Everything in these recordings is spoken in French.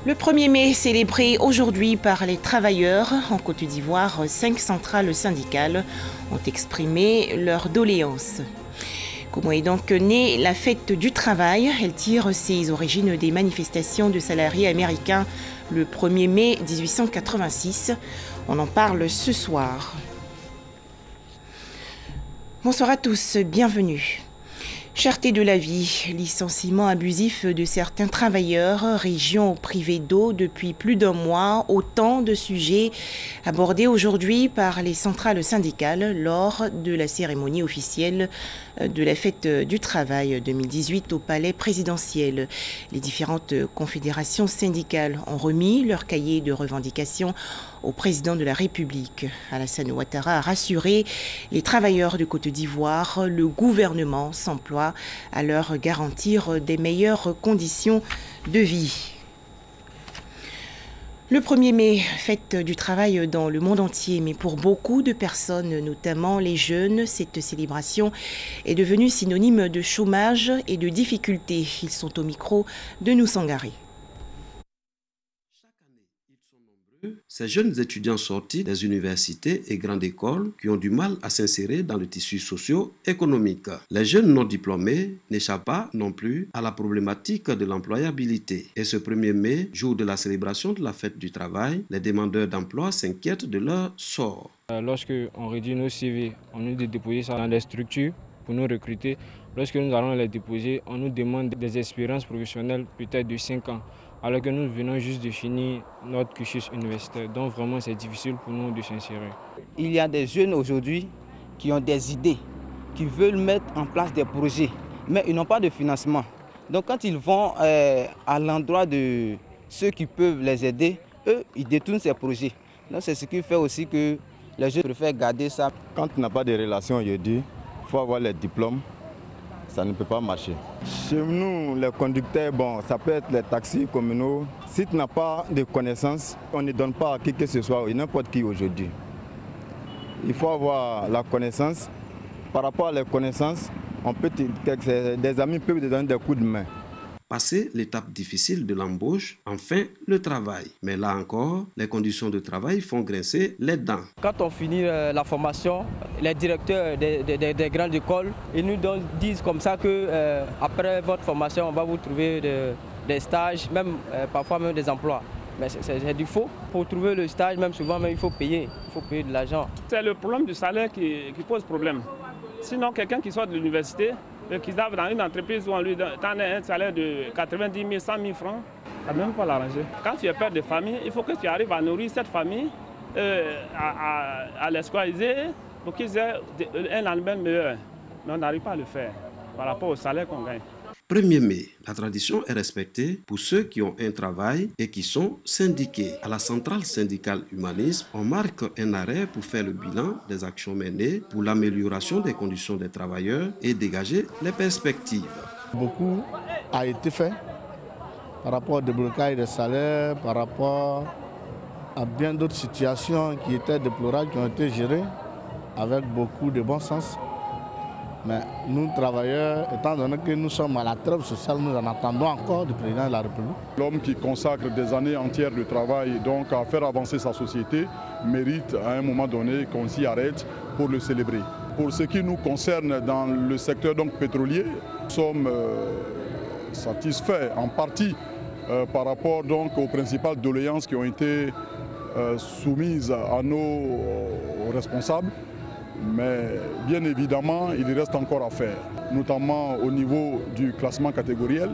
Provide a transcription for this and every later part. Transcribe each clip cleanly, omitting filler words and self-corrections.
Le 1er mai est célébré aujourd'hui par les travailleurs. En Côte d'Ivoire, 5 centrales syndicales ont exprimé leurs doléances. Comment est donc née la fête du travail? Elle tire ses origines des manifestations de salariés américains le 1er mai 1886. On en parle ce soir. Bonsoir à tous, bienvenue. Cherté de la vie, licenciement abusif de certains travailleurs, régions privées d'eau depuis plus d'un mois, autant de sujets abordés aujourd'hui par les centrales syndicales lors de la cérémonie officielle de la fête du travail 2018 au palais présidentiel. Les différentes confédérations syndicales ont remis leur cahier de revendications au président de la République. Alassane Ouattara a rassuré les travailleurs de Côte d'Ivoire. Le gouvernement s'emploie à leur garantir des meilleures conditions de vie. Le 1er mai, fête du travail dans le monde entier, mais pour beaucoup de personnes, notamment les jeunes, cette célébration est devenue synonyme de chômage et de difficultés. Ils sont au micro de Noussangari. Ces jeunes étudiants sortis des universités et grandes écoles qui ont du mal à s'insérer dans le tissu socio-économique. Les jeunes non diplômés n'échappent pas non plus à la problématique de l'employabilité. Et ce 1er mai, jour de la célébration de la fête du travail, les demandeurs d'emploi s'inquiètent de leur sort. Lorsque on rédige nos CV, on nous dit de déposer ça dans des structures pour nous recruter. Lorsque nous allons les déposer, on nous demande des expériences professionnelles peut-être de 5 ans. Alors que nous venons juste de finir notre cursus universitaire. Donc vraiment, c'est difficile pour nous de s'insérer. Il y a des jeunes aujourd'hui qui ont des idées, qui veulent mettre en place des projets, mais ils n'ont pas de financement. Donc quand ils vont à l'endroit de ceux qui peuvent les aider, eux, ils détournent ces projets. Donc c'est ce qui fait aussi que les jeunes préfèrent garder ça. Quand tu n'as pas de relation, il faut avoir les diplômes. Ça ne peut pas marcher. Chez nous, les conducteurs, ça peut être les taxis communaux. Si tu n'as pas de connaissances, on ne donne pas à qui que ce soit, n'importe qui aujourd'hui. Il faut avoir la connaissance. Par rapport à les connaissances, des amis peuvent te donner des coups de main. Passer l'étape difficile de l'embauche, enfin le travail. Mais là encore, les conditions de travail font grincer les dents. Quand on finit la formation, les directeurs des grandes écoles, ils nous disent comme ça que après votre formation, on va vous trouver des stages, même parfois même des emplois. Mais c'est du faux. Pour trouver le stage, même souvent, il faut payer de l'argent. C'est le problème du salaire qui pose problème. Sinon, quelqu'un qui sort de l'université, qui arrive dans une entreprise où on lui donne un salaire de 90 000, 100 000 francs, ça ne va même pas l'arranger. Quand tu es père de famille, il faut que tu arrives à nourrir cette famille, à l'escolariser pour qu'ils aient un lendemain meilleur. Mais on n'arrive pas à le faire par rapport au salaire qu'on gagne. 1er mai, la tradition est respectée pour ceux qui ont un travail et qui sont syndiqués. À la centrale syndicale Humanisme, on marque un arrêt pour faire le bilan des actions menées pour l'amélioration des conditions des travailleurs et dégager les perspectives. Beaucoup a été fait par rapport au déblocage des salaires, par rapport à bien d'autres situations qui étaient déplorables, qui ont été gérées avec beaucoup de bon sens. Mais nous, travailleurs, étant donné que nous sommes à la trêve sociale, nous en attendons encore du président de la République. L'homme qui consacre des années entières de travail donc à faire avancer sa société mérite à un moment donné qu'on s'y arrête pour le célébrer. Pour ce qui nous concerne dans le secteur donc pétrolier, nous sommes satisfaits en partie par rapport donc aux principales doléances qui ont été soumises à nos responsables. Mais bien évidemment, il reste encore à faire, notamment au niveau du classement catégoriel.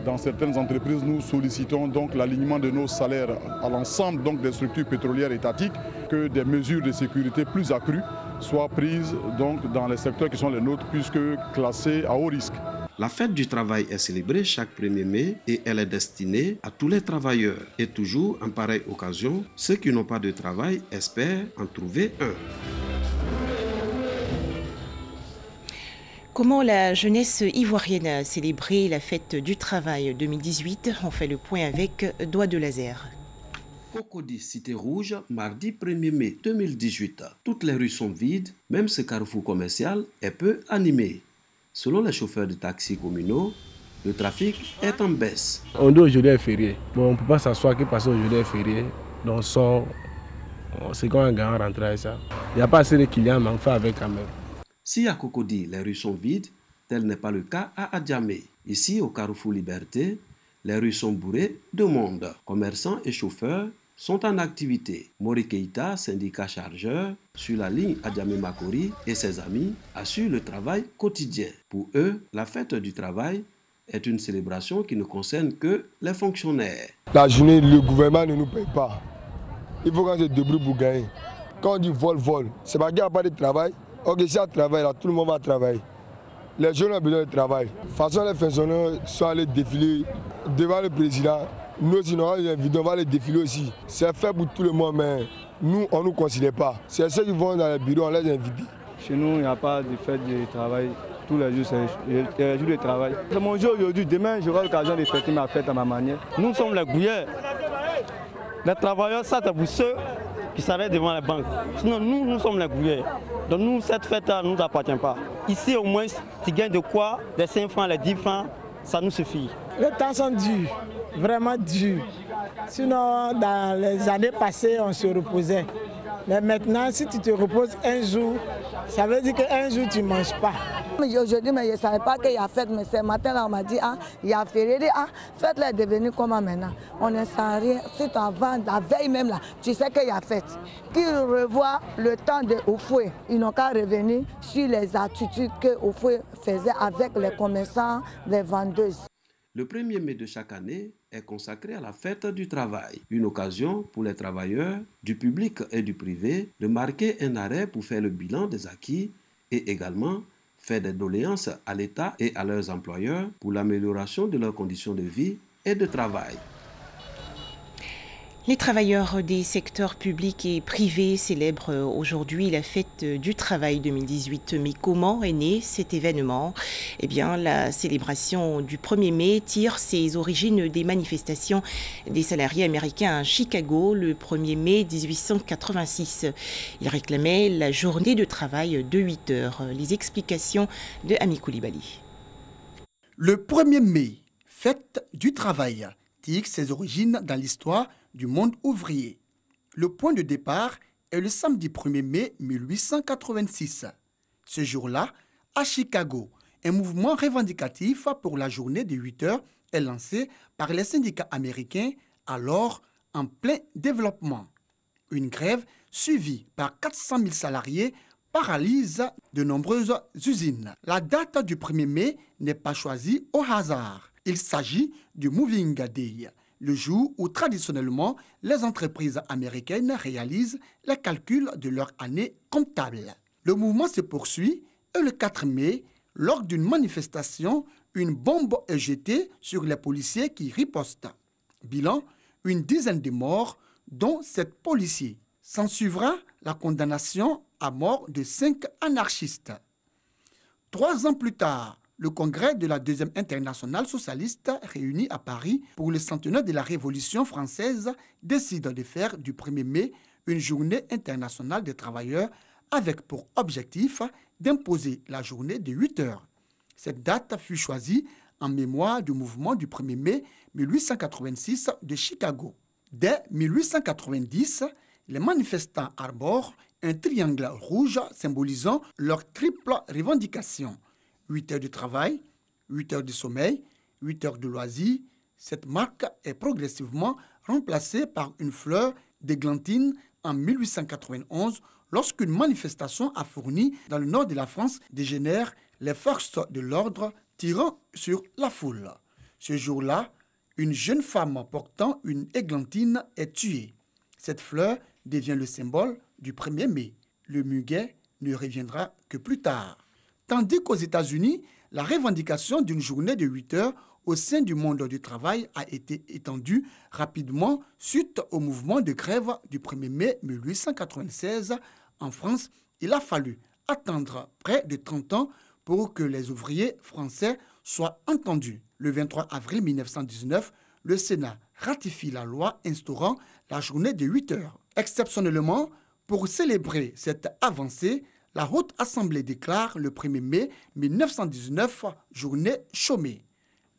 Dans certaines entreprises, nous sollicitons donc l'alignement de nos salaires à l'ensemble donc des structures pétrolières étatiques, que des mesures de sécurité plus accrues soient prises donc dans les secteurs qui sont les nôtres, puisque classés à haut risque. La fête du travail est célébrée chaque 1er mai et elle est destinée à tous les travailleurs. Et toujours, en pareille occasion, ceux qui n'ont pas de travail espèrent en trouver un. Comment la jeunesse ivoirienne a célébré la fête du travail 2018? On fait le point avec Doigt de Laser. Cocody, Cité Rouge, mardi 1er mai 2018. Toutes les rues sont vides, même ce carrefour commercial est peu animé. Selon les chauffeurs de taxis communaux, le trafic est en baisse. On dit aujourd'hui est férié. Bon, on ne peut pas s'asseoir que parce qu'aujourd'hui est férié. Donc on sort, c'est comme un grand rentrée à ça. Il n'y a pas assez de clients, mais on fait avec quand même. Si à Cocody, les rues sont vides, tel n'est pas le cas à Adjamé. Ici, au Carrefour Liberté, les rues sont bourrées de monde. Commerçants et chauffeurs sont en activité. Mori Keita, syndicat chargeur, sur la ligne Adjamé-Makori et ses amis assurent le travail quotidien. Pour eux, la fête du travail est une célébration qui ne concerne que les fonctionnaires. La journée, le gouvernement ne nous paye pas. Il faut qu'on se débrouille pour gagner. Quand on dit vol, c'est pas qu'il n'y a pas de travail. Ok, si il y a travail, là, tout le monde va travailler. Les jeunes ont besoin de travail. De toute façon, les fonctionnaires sont allés défiler devant le président. Nous aussi, on va les défiler aussi. C'est fait pour tout le monde, mais nous, on ne nous considère pas. C'est ceux qui vont dans les bureaux, on les invite. Chez nous, il n'y a pas de fête de travail. Tous les jours, c'est les jours de travail. C'est mon jour aujourd'hui. Demain, j'aurai l'occasion de fêter ma fête à ma manière. Nous sommes les gouillères. Les travailleurs, ça, c'est pour ceux qui s'arrêtent devant les banques. Sinon, nous sommes les gouillères. Donc, nous, cette fête-là ne nous appartient pas. Ici, au moins, tu gagnes de quoi? Les 5 francs, les 10 francs, ça nous suffit. Les temps sont durs, vraiment durs. Sinon, dans les années passées, on se reposait. Mais maintenant, si tu te reposes un jour, ça veut dire qu'un jour, tu ne manges pas. Aujourd'hui, je ne savais pas qu'il y a fête, mais ce matin-là, on m'a dit, il y a férié. Fête-là est devenue comment maintenant? On ne sent rien. Surtout avant, la veille même, là, tu sais qu'il y a fête. Qu'ils revoient le temps de Oufoué, ils n'ont qu'à revenir sur les attitudes que Oufoué faisait avec les commerçants, les vendeuses. Le 1er mai de chaque année est consacré à la fête du travail, une occasion pour les travailleurs du public et du privé de marquer un arrêt pour faire le bilan des acquis et également faire des doléances à l'État et à leurs employeurs pour l'amélioration de leurs conditions de vie et de travail. Les travailleurs des secteurs publics et privés célèbrent aujourd'hui la fête du travail 2018. Mais comment est né cet événement? Eh bien, la célébration du 1er mai tire ses origines des manifestations des salariés américains à Chicago le 1er mai 1886. Ils réclamaient la journée de travail de 8 heures. Les explications de Ami Koulibaly. Le 1er mai, fête du travail, tire ses origines dans l'histoire du monde ouvrier. Le point de départ est le samedi 1er mai 1886. Ce jour-là, à Chicago, un mouvement revendicatif pour la journée de 8 heures est lancé par les syndicats américains alors en plein développement. Une grève suivie par 400 000 salariés paralyse de nombreuses usines. La date du 1er mai n'est pas choisie au hasard. Il s'agit du Moving Day, le jour où traditionnellement les entreprises américaines réalisent les calculs de leur année comptable. Le mouvement se poursuit et le 4 mai, lors d'une manifestation, une bombe est jetée sur les policiers qui ripostent. Bilan, une dizaine de morts, dont 7 policiers. S'en suivra la condamnation à mort de 5 anarchistes. 3 ans plus tard, le congrès de la Deuxième Internationale socialiste, réuni à Paris pour le centenaire de la Révolution française, décide de faire du 1er mai une journée internationale des travailleurs avec pour objectif d'imposer la journée de 8 heures. Cette date fut choisie en mémoire du mouvement du 1er mai 1886 de Chicago. Dès 1890, les manifestants arborent un triangle rouge symbolisant leur triple revendication. 8 heures de travail, 8 heures de sommeil, 8 heures de loisirs. Cette marque est progressivement remplacée par une fleur d'églantine en 1891 lorsqu'une manifestation a fourni dans le nord de la France dégénère les forces de l'ordre tirant sur la foule. Ce jour-là, une jeune femme portant une églantine est tuée. Cette fleur devient le symbole du 1er mai. Le muguet ne reviendra que plus tard. Tandis qu'aux États-Unis, la revendication d'une journée de 8 heures au sein du monde du travail a été étendue rapidement suite au mouvement de grève du 1er mai 1896. En France, il a fallu attendre près de 30 ans pour que les ouvriers français soient entendus. Le 23 avril 1919, le Sénat ratifie la loi instaurant la journée de 8 heures. Exceptionnellement, pour célébrer cette avancée, la Haute Assemblée déclare le 1er mai 1919 journée chômée.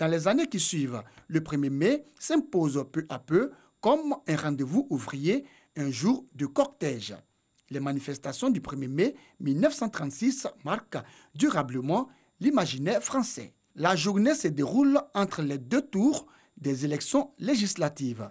Dans les années qui suivent, le 1er mai s'impose peu à peu comme un rendez-vous ouvrier, un jour de cortège. Les manifestations du 1er mai 1936 marquent durablement l'imaginaire français. La journée se déroule entre les deux tours des élections législatives.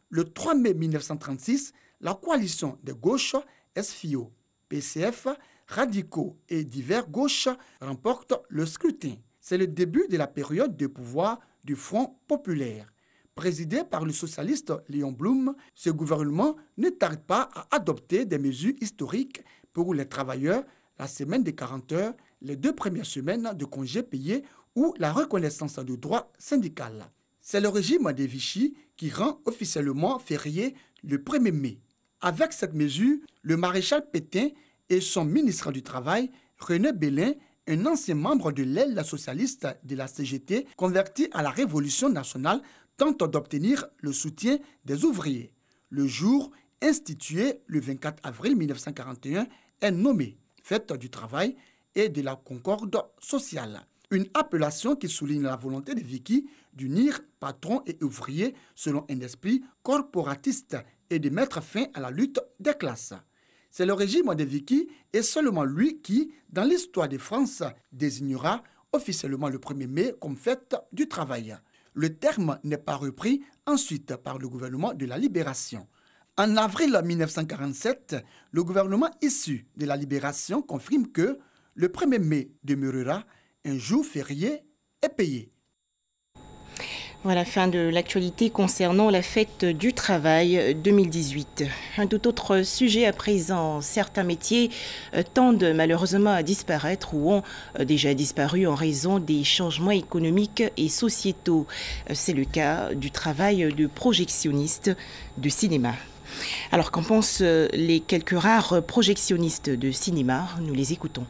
Le 3 mai 1936, la coalition de gauche, SFIO, PCF, radicaux et divers gauches remporte le scrutin. C'est le début de la période de pouvoir du Front populaire. Présidé par le socialiste Léon Blum, ce gouvernement ne tarde pas à adopter des mesures historiques pour les travailleurs, la semaine des 40 heures, les 2 premières semaines de congés payés ou la reconnaissance du droit syndical. C'est le régime de Vichy qui rend officiellement férié le 1er mai. Avec cette mesure, le maréchal Pétain et son ministre du Travail, René Belin, un ancien membre de l'aile socialiste de la CGT, converti à la Révolution nationale, tente d'obtenir le soutien des ouvriers. Le jour institué le 24 avril 1941 est nommé Fête du travail et de la concorde sociale. Une appellation qui souligne la volonté de Vichy d'unir patrons et ouvriers selon un esprit corporatiste et de mettre fin à la lutte des classes. C'est le régime de Vichy et seulement lui qui, dans l'histoire de France, désignera officiellement le 1er mai comme fête du travail. Le terme n'est pas repris ensuite par le gouvernement de la Libération. En avril 1947, le gouvernement issu de la Libération confirme que le 1er mai demeurera un jour férié et payé. Voilà, fin de l'actualité concernant la fête du travail 2018. Un tout autre sujet à présent. Certains métiers tendent malheureusement à disparaître ou ont déjà disparu en raison des changements économiques et sociétaux. C'est le cas du travail de projectionniste de cinéma. Alors qu'en pensent les quelques rares projectionnistes de cinéma? Nous les écoutons.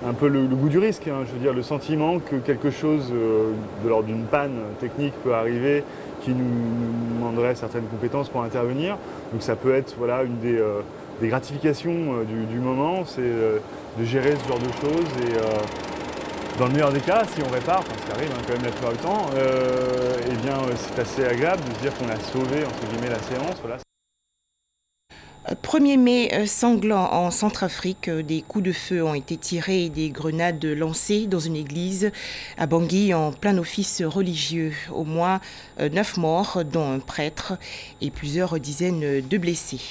Un peu le goût du risque, hein. Je veux dire, le sentiment que quelque chose de l'ordre d'une panne technique peut arriver qui nous demanderait certaines compétences pour intervenir. Donc ça peut être voilà, une des gratifications du moment, c'est de gérer ce genre de choses et dans le meilleur des cas, si on répare, enfin ce qui arrive hein, quand même la plupart du temps, eh bien c'est assez agréable de se dire qu'on a sauvé entre guillemets la séance. Voilà. 1er mai sanglant en Centrafrique, des coups de feu ont été tirés et des grenades lancées dans une église à Bangui en plein office religieux. Au moins 9 morts, dont un prêtre, et plusieurs dizaines de blessés.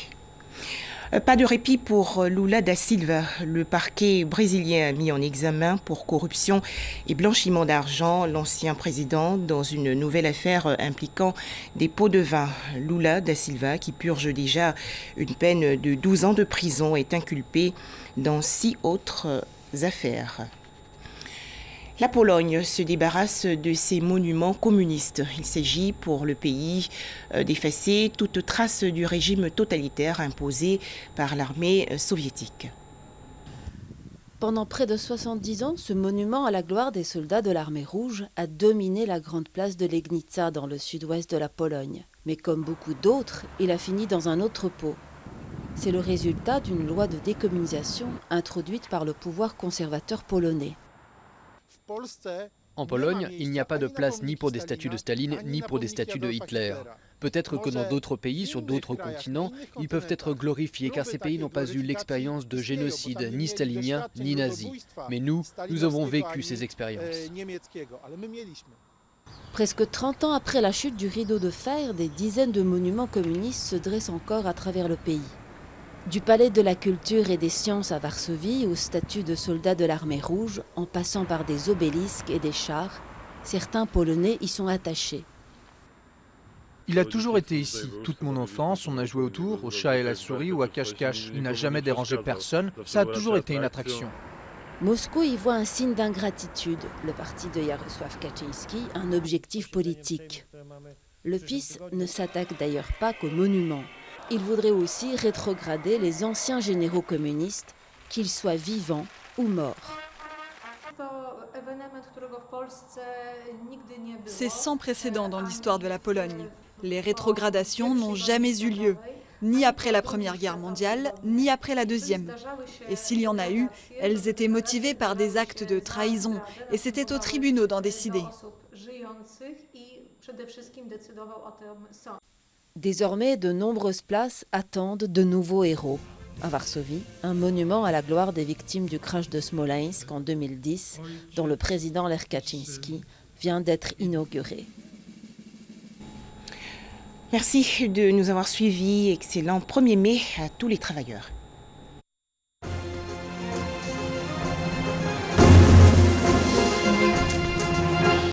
Pas de répit pour Lula da Silva. Le parquet brésilien a mis en examen pour corruption et blanchiment d'argent l'ancien président dans une nouvelle affaire impliquant des pots de vin. Lula da Silva, qui purge déjà une peine de 12 ans de prison, est inculpé dans 6 autres affaires. La Pologne se débarrasse de ses monuments communistes. Il s'agit pour le pays d'effacer toute trace du régime totalitaire imposé par l'armée soviétique. Pendant près de 70 ans, ce monument à la gloire des soldats de l'armée rouge a dominé la grande place de Legnica dans le sud-ouest de la Pologne. Mais comme beaucoup d'autres, il a fini dans un autre pot. C'est le résultat d'une loi de décommunisation introduite par le pouvoir conservateur polonais. En Pologne, il n'y a pas de place ni pour des statues de Staline, ni pour des statues de Hitler. Peut-être que dans d'autres pays, sur d'autres continents, ils peuvent être glorifiés car ces pays n'ont pas eu l'expérience de génocide, ni stalinien, ni nazi. Mais nous avons vécu ces expériences. Presque 30 ans après la chute du rideau de fer, des dizaines de monuments communistes se dressent encore à travers le pays. Du palais de la culture et des sciences à Varsovie aux statues de soldats de l'armée rouge, en passant par des obélisques et des chars, certains Polonais y sont attachés. Il a toujours été ici. Toute mon enfance, on a joué autour, au chat et la souris ou à cache-cache. Il n'a jamais dérangé personne. Ça a toujours été une attraction. Moscou y voit un signe d'ingratitude. Le parti de Jarosław Kaczyński, un objectif politique. Le PiS ne s'attaque d'ailleurs pas qu'aux monuments. Il voudrait aussi rétrograder les anciens généraux communistes, qu'ils soient vivants ou morts. C'est sans précédent dans l'histoire de la Pologne. Les rétrogradations n'ont jamais eu lieu. ni après la Première Guerre mondiale, ni après la Deuxième. Et s'il y en a eu, elles étaient motivées par des actes de trahison, et c'était aux tribunaux d'en décider. Désormais, de nombreuses places attendent de nouveaux héros. À Varsovie, un monument à la gloire des victimes du crash de Smolensk en 2010, dont le président Lech Kaczynski vient d'être inauguré. Merci de nous avoir suivis. Excellent 1er mai à tous les travailleurs.